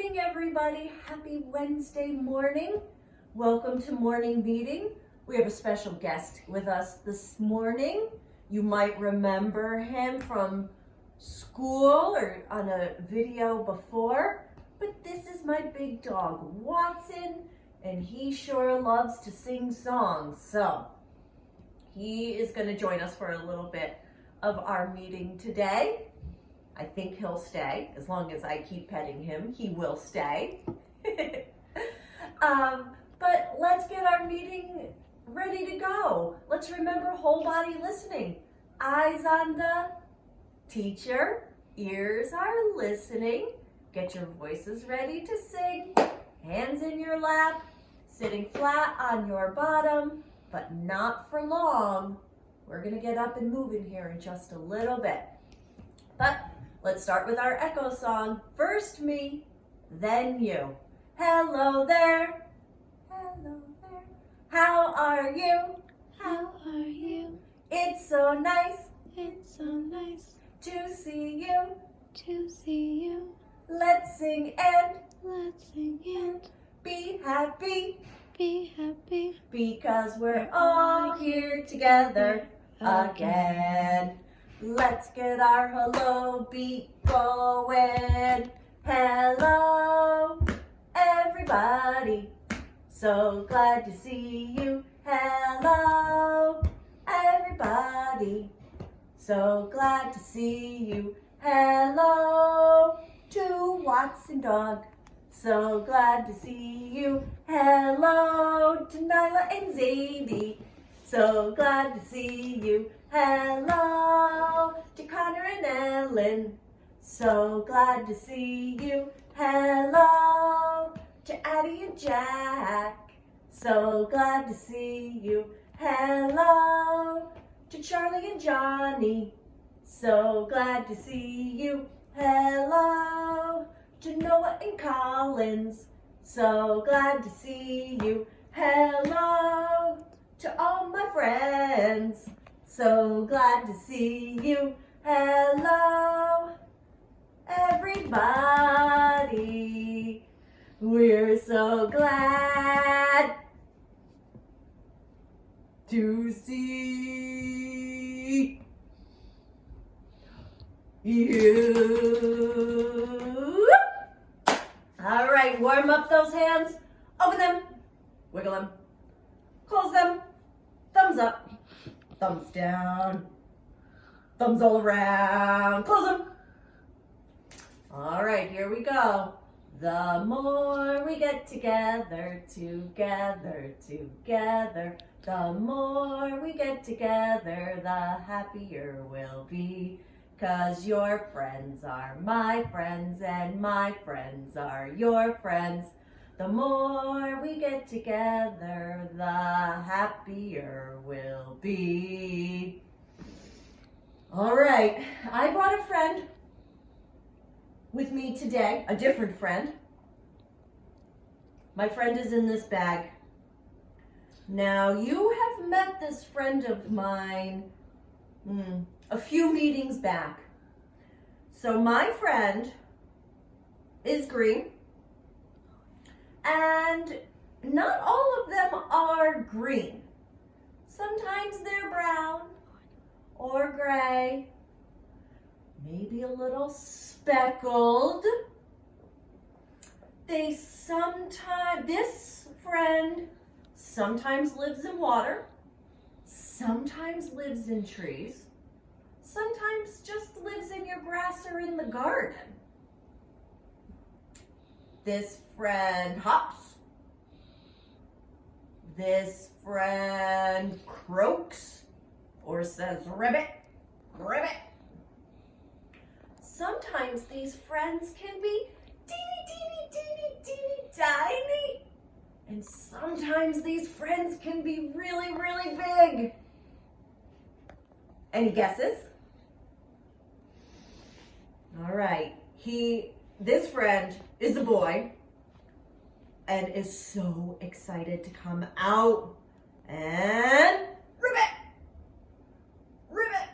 morning, everybody. Happy Wednesday morning. Welcome to morning meeting. We have a special guest with us this morning. You might remember him from school or on a video before, but this is my big dog, Watson, and he sure loves to sing songs. So he is going to join us for a little bit of our meeting today. I think he'll stay. As long as I keep petting him, he will stay. But let's get our meeting ready to go. Let's remember whole body listening. Eyes on the teacher, ears are listening. Get your voices ready to sing. Hands in your lap, sitting flat on your bottom, but not for long. We're gonna get up and moving here in just a little bit. But let's start with our echo song. First me, then you. Hello there. Hello there. How are you? How are you? It's so nice It's so nice to see you. to see you. Let's sing and Let's sing and be happy be happy because we're all here together again. Let's get our hello beat going. Hello, everybody. So glad to see you. Hello, everybody. So glad to see you. Hello to Watson Dog. So glad to see you. Hello to Nyla and Zadie. So glad to see you. Hello to Connor and Ellen. So glad to see you. Hello to Addie and Jack. So glad to see you. Hello to Charlie and Johnny. So glad to see you. Hello to Noah and Collins. So glad to see you. Hello to all my friends. So glad to see you. Hello, everybody. We're so glad to see you. All right, warm up those hands. Open them. Wiggle them. Close them. Thumbs up. Thumbs down. Thumbs all around. Close them. All right, here we go. The more we get together, together, together, the more we get together, the happier we'll be. 'Cause your friends are my friends and my friends are your friends. The more we get together, the happier we'll be. All right, I brought a friend with me today, a different friend. My friend is in this bag. Now, you have met this friend of mine a few meetings back. So my friend is green, and not all of them are green. Sometimes they're brown or gray, maybe a little speckled. This friend sometimes lives in water, sometimes lives in trees, sometimes just lives in your grass or in the garden. This friend hops. This friend croaks or says ribbit, ribbit. Sometimes these friends can be teeny, teeny, teeny, teeny, tiny. And sometimes these friends can be really, really big. Any guesses? All right, this friend is a boy and is so excited to come out and ribbit, ribbit.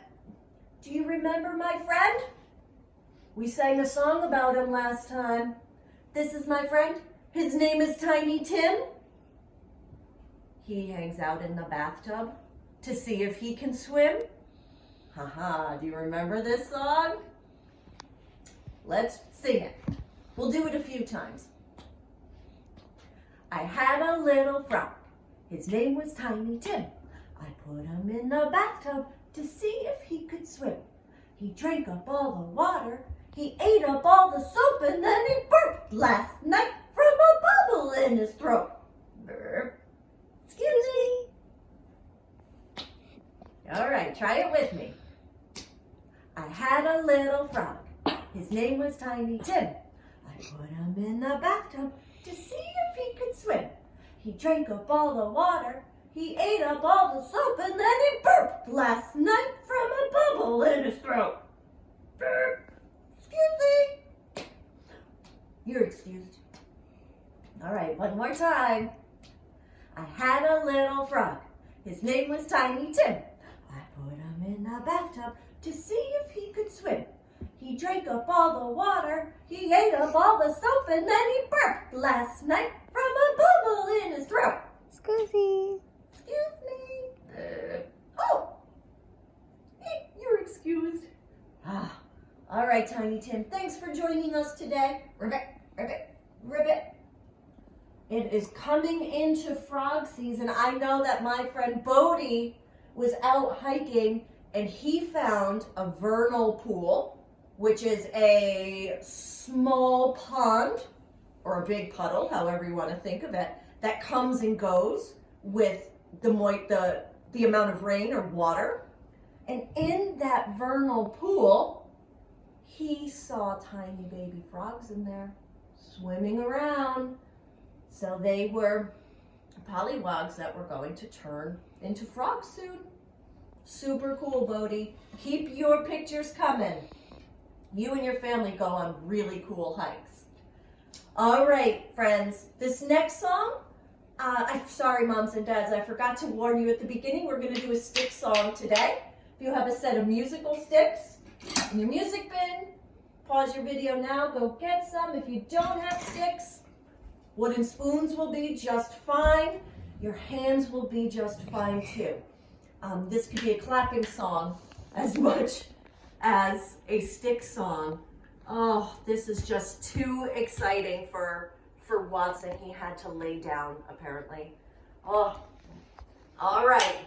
Do you remember my friend? We sang a song about him last time. This is my friend. His name is Tiny Tim. He hangs out in the bathtub to see if he can swim. Haha, do you remember this song? Let's sing it. We'll do it a few times. I had a little frog. His name was Tiny Tim. I put him in the bathtub to see if he could swim. He drank up all the water. He ate up all the soap, and then he burped last night from a bubble in his throat. Burp. Excuse me. All right, try it with me. I had a little frog. His name was Tiny Tim. I put him in the bathtub to see if he could swim. He drank up all the water. He ate up all the soap, and then he burped last night from a bubble in his throat. Burp. Excuse me. You're excused. All right, one more time. I had a little frog. His name was Tiny Tim. I put him in the bathtub to see if he could swim. He drank up all the water. He ate up all the soap, and then he burped last night from a bubble in his throat. Scusi. Excuse me. Oh, you're excused. All right, Tiny Tim, thanks for joining us today. Ribbit, ribbit, ribbit. It is coming into frog season. I know that my friend Bodie was out hiking and he found a vernal pool, which is a small pond or a big puddle, however you want to think of it, that comes and goes with the amount of rain or water. And in that vernal pool, he saw tiny baby frogs in there swimming around. So they were pollywogs that were going to turn into frogs soon. Super cool, Bodie. Keep your pictures coming. You and your family go on really cool hikes. All right, friends, this next song, I'm sorry, moms and dads, I forgot to warn you at the beginning, we're gonna do a stick song today. If you have a set of musical sticks in your music bin, pause your video now, go get some. If you don't have sticks, wooden spoons will be just fine. Your hands will be just fine too. This could be a clapping song as much as a stick song. Oh, this is just too exciting for Watson. He had to lay down, apparently. Oh, all right.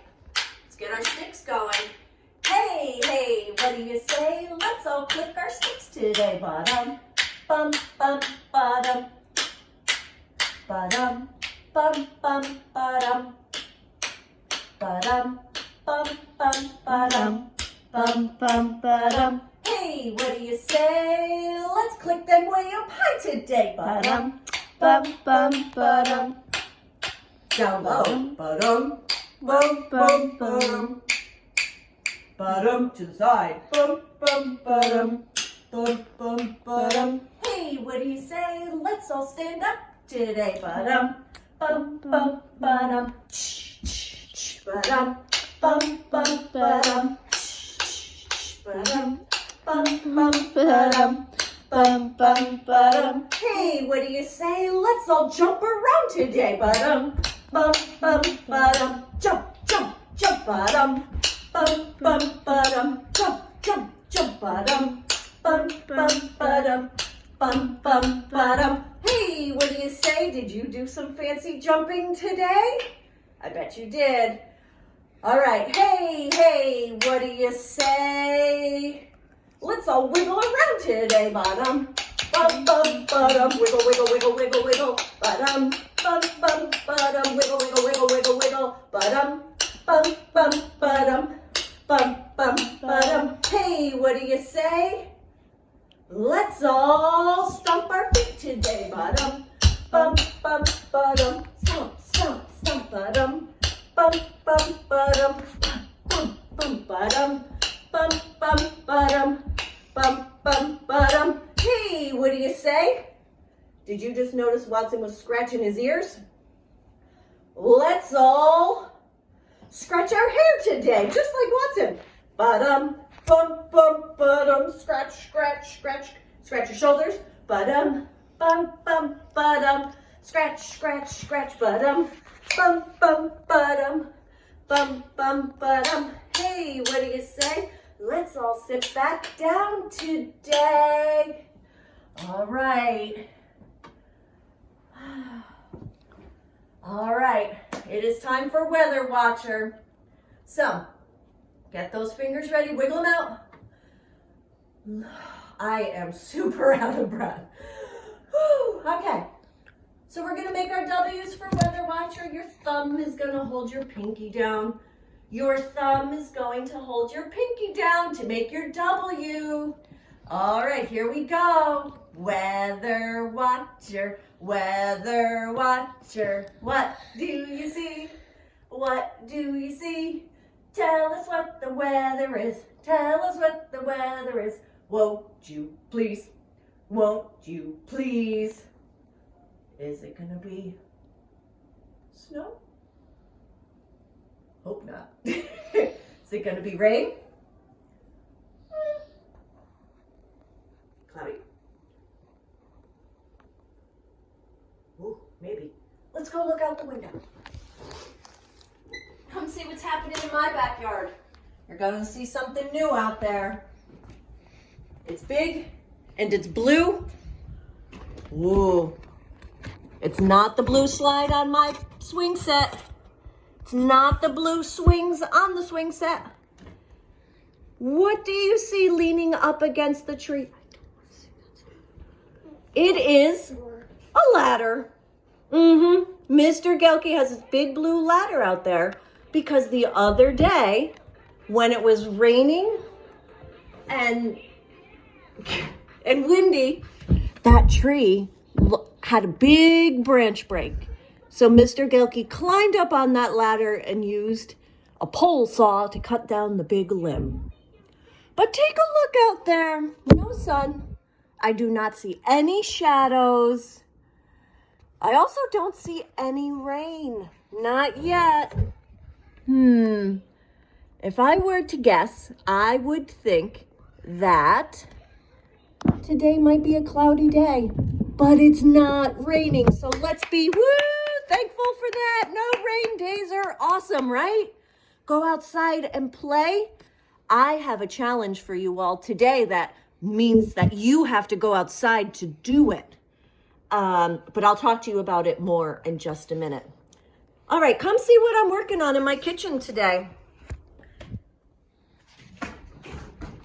Let's get our sticks going. Hey, hey, what do you say? Let's all click our sticks today. Ba-dum, bum, bum, ba-dum. Ba-dum, bum, bum, ba-dum. Ba-dum, bum, bum, ba-dum. Bum, bum, ba-dum. Hey, what do you say? Let's click them way up high today. Ba-dum, bum, bum, ba-dum. Down low. Ba-dum, bum, bum, ba-dum. Ba-dum to the side. Bum, bum, ba-dum. Bum, bum, ba-dum. Hey, what do you say? Let's all stand up today. Ba-dum, bum, bum, ba-dum. Ba-dum, bum, bum, ba-dum. Ba-dum, bum, bum, ba-dum. Bum, bum, ba-dum. Hey, what do you say? Let's all jump around today. Ba-dum, bum, bum, ba-dum. Jump, jump, jump, ba-dum. Bum, bum, ba-dum. Jump, jump, jump, ba-dum. Bum, bum, ba-dum. Bum, bum, ba-dum. Hey, what do you say? Did you do some fancy jumping today? I bet you did. All right, hey, hey, what do you say? Let's all wiggle around today, ba-dum, bum, bum, ba-dum, wiggle, wiggle, wiggle, wiggle, wiggle, ba-dum, bum, bum, ba-dum, wiggle, wiggle, wiggle, wiggle, wiggle, ba-dum, bum, bum, ba-dum, bum, bum, ba-dum. Hey, what do you say? Let's all stomp our feet today, ba-dum, bum, bum, ba-dum, stomp, stomp, stomp, ba-dum, bum, bum, ba-dum, bum, bum, ba-dum, bum, bum, ba-dum, bum, bum, ba-dum. Hey, what do you say? Did you just notice Watson was scratching his ears? Let's all scratch our hair today, just like Watson. Ba-dum, bum, bum, ba-dum, scratch, scratch, scratch. Scratch your shoulders. Ba-dum, bum, bum, ba-dum. Scratch, scratch, scratch, ba-dum. Bum, bum, ba-dum. Bum, bum, ba-dum. Hey, what do you say? Let's all sit back down today. All right. All right, it is time for Weather Watcher. So, get those fingers ready, wiggle them out. I am super out of breath. Whew, okay, so we're gonna make our W's for Weather Watcher. Your thumb is gonna hold your pinky down. Your thumb is going to hold your pinky down to make your W. All right, here we go. Weather Watcher, Weather Watcher. What do you see? What do you see? Tell us what the weather is. Tell us what the weather is. Won't you please? Won't you please? Is it gonna be snow? Hope not. Is it gonna be rain? Cloudy. Ooh, maybe. Let's go look out the window. Come see what's happening in my backyard. You're gonna see something new out there. It's big and it's blue. Whoa. It's not the blue slide on my swing set. It's not the blue swings on the swing set. What do you see leaning up against the tree? It is a ladder. Mr. Gelke has this big blue ladder out there because the other day when it was raining and windy, that tree had a big branch break. So Mr. Gelke climbed up on that ladder and used a pole saw to cut down the big limb. But take a look out there. No sun. I do not see any shadows. I also don't see any rain. Not yet. If I were to guess, I would think that today might be a cloudy day, but it's not raining. So let's be thankful for that. No rain days are awesome, right? Go outside and play. I have a challenge for you all today that means that you have to go outside to do it. But I'll talk to you about it more in just a minute. All right, come see what I'm working on in my kitchen today.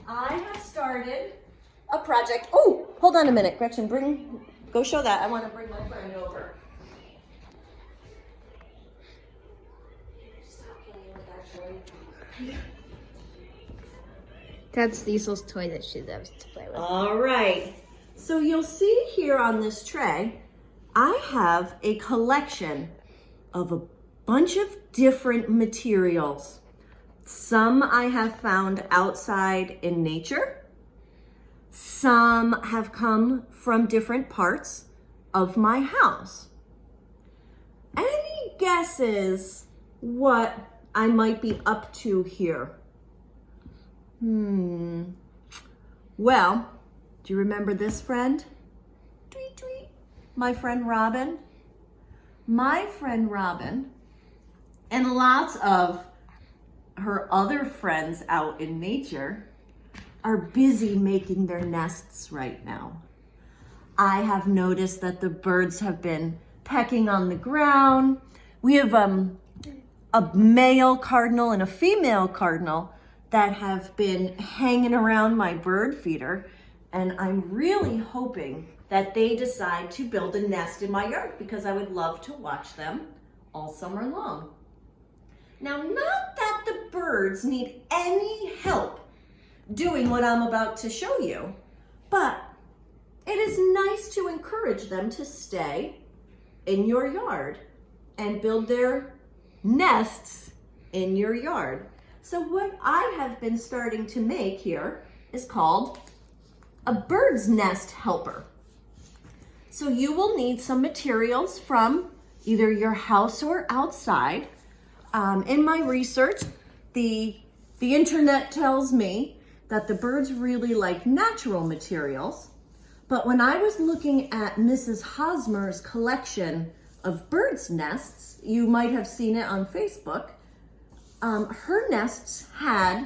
I have started a project. Oh, hold on a minute, Gretchen, go show that. I want to bring my friend over. Stop playing with that toy. That's Cecil's toy that she loves to play with. All right. So you'll see here on this tray, I have a collection of a bunch of different materials. Some I have found outside in nature. Some have come from different parts of my house. Any guesses what I might be up to here? Well, do you remember this friend? Tweet, tweet. My friend Robin. My friend Robin and lots of her other friends out in nature are busy making their nests right now. I have noticed that the birds have been pecking on the ground. We have a male cardinal and a female cardinal that have been hanging around my bird feeder, and I'm really hoping that they decide to build a nest in my yard because I would love to watch them all summer long. Now, not that the birds need any help doing what I'm about to show you, but it is nice to encourage them to stay in your yard and build their nests in your yard. So what I have been starting to make here is called a bird's nest helper. So you will need some materials from either your house or outside. In my research, the internet tells me that the birds really like natural materials, But when I was looking at Mrs. Hosmer's collection of birds' nests, you might have seen it on Facebook, her nests had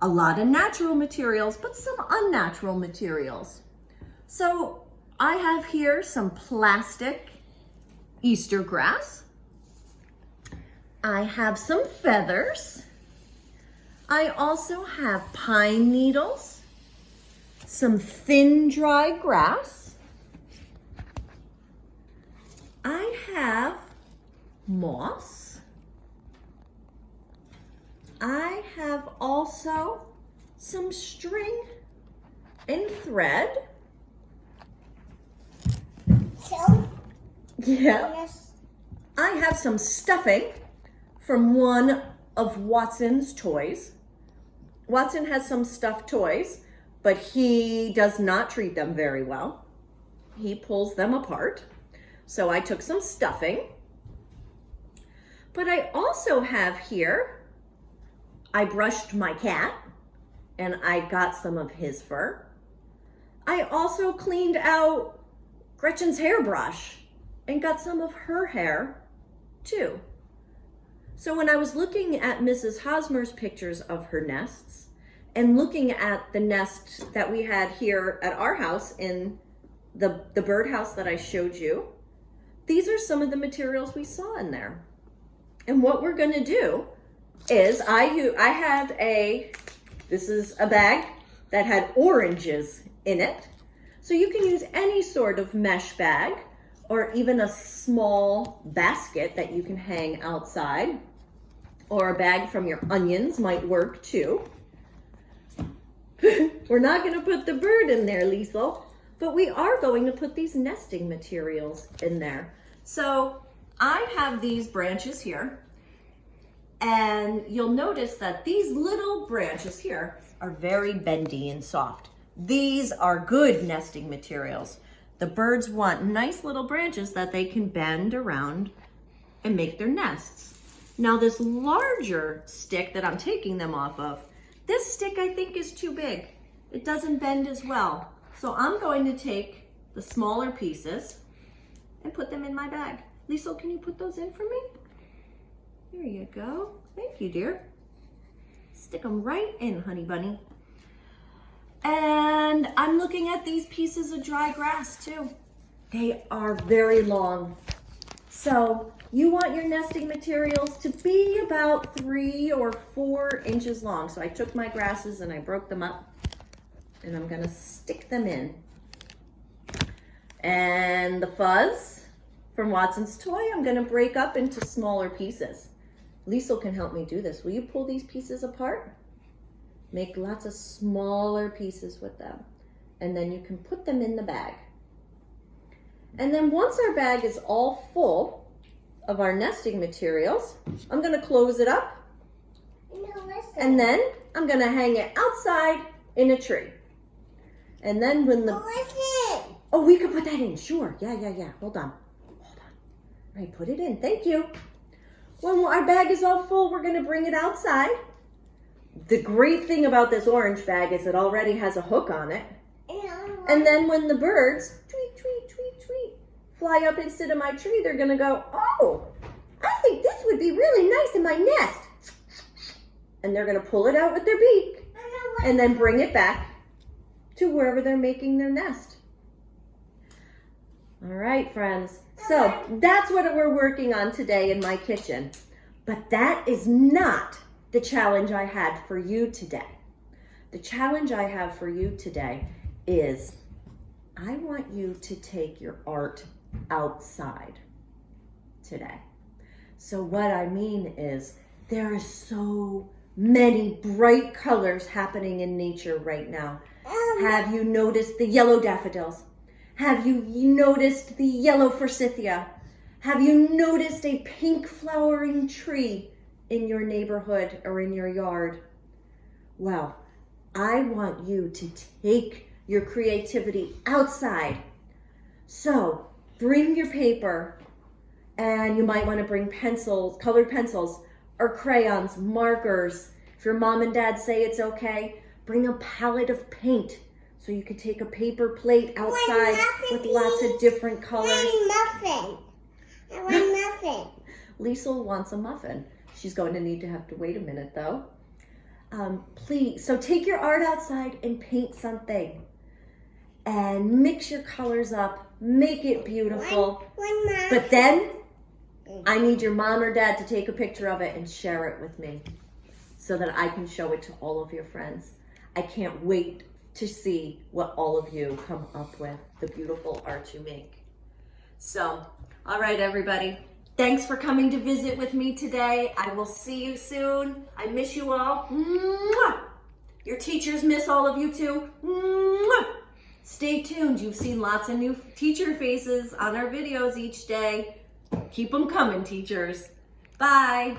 a lot of natural materials, but some unnatural materials. So I have here some plastic Easter grass. I have some feathers. I also have pine needles, some thin dry grass. I have moss. I have also some string and thread. So, Yeah. yes. I have some stuffing from one of Watson's toys. Watson has some stuffed toys, but he does not treat them very well. He pulls them apart. So I took some stuffing. But I also have here, I brushed my cat and I got some of his fur. I also cleaned out Gretchen's hairbrush and got some of her hair too. So when I was looking at Mrs. Hosmer's pictures of her nests and looking at the nest that we had here at our house in the birdhouse that I showed you, these are some of the materials we saw in there. And what we're gonna do is this is a bag that had oranges in it. So you can use any sort of mesh bag or even a small basket that you can hang outside, or a bag from your onions might work too. We're not gonna put the bird in there, Liesl, but we are going to put these nesting materials in there. So I have these branches here, and you'll notice that these little branches here are very bendy and soft. These are good nesting materials. The birds want nice little branches that they can bend around and make their nests. Now this larger stick that I'm taking them off of, this stick I think is too big. It doesn't bend as well. So I'm going to take the smaller pieces and put them in my bag. Liesl, can you put those in for me? There you go. Thank you, dear. Stick them right in, honey bunny. And I'm looking at these pieces of dry grass too. They are very long. So you want your nesting materials to be about 3 or 4 inches long. So I took my grasses and I broke them up, and I'm gonna stick them in. And the fuzz from Watson's toy, I'm gonna break up into smaller pieces. Liesl can help me do this. Will you pull these pieces apart? Make lots of smaller pieces with them. And then you can put them in the bag. And then once our bag is all full of our nesting materials, I'm gonna close it up. No, listen. And then I'm gonna hang it outside in a tree. And then when the... Listen. Oh, we could put that in, sure. Yeah. Hold on. Right, put it in, thank you. When our bag is all full, we're gonna bring it outside. The great thing about this orange bag is it already has a hook on it. And then when the birds, tweet, tweet, tweet, tweet, fly up and sit in my tree, they're gonna go, oh, I think this would be really nice in my nest. And they're gonna pull it out with their beak and then bring it back to wherever they're making their nest. All right, friends. So that's what we're working on today in my kitchen. But that is not the challenge I had for you today. The challenge I have for you today is I want you to take your art outside today. So what I mean is there are so many bright colors happening in nature right now. Have you noticed the yellow daffodils? Have you noticed the yellow forsythia? Have you noticed a pink flowering tree in your neighborhood or in your yard? Well, I want you to take your creativity outside. So bring your paper, and you might want to bring pencils, colored pencils, or crayons, markers. If your mom and dad say it's okay, bring a palette of paint So you could take a paper plate outside with lots of different colors. I want muffin. Liesl wants a muffin. She's going to have to wait a minute though. Please, so take your art outside and paint something. And mix your colors up. Make it beautiful. One muffin. But then, I need your mom or dad to take a picture of it and share it with me so that I can show it to all of your friends. I can't wait to see what all of you come up with, the beautiful art you make. So, all right, everybody. Thanks for coming to visit with me today. I will see you soon. I miss you all. Mwah! Your teachers miss all of you too. Mwah! Stay tuned. You've seen lots of new teacher faces on our videos each day. Keep them coming, teachers. Bye.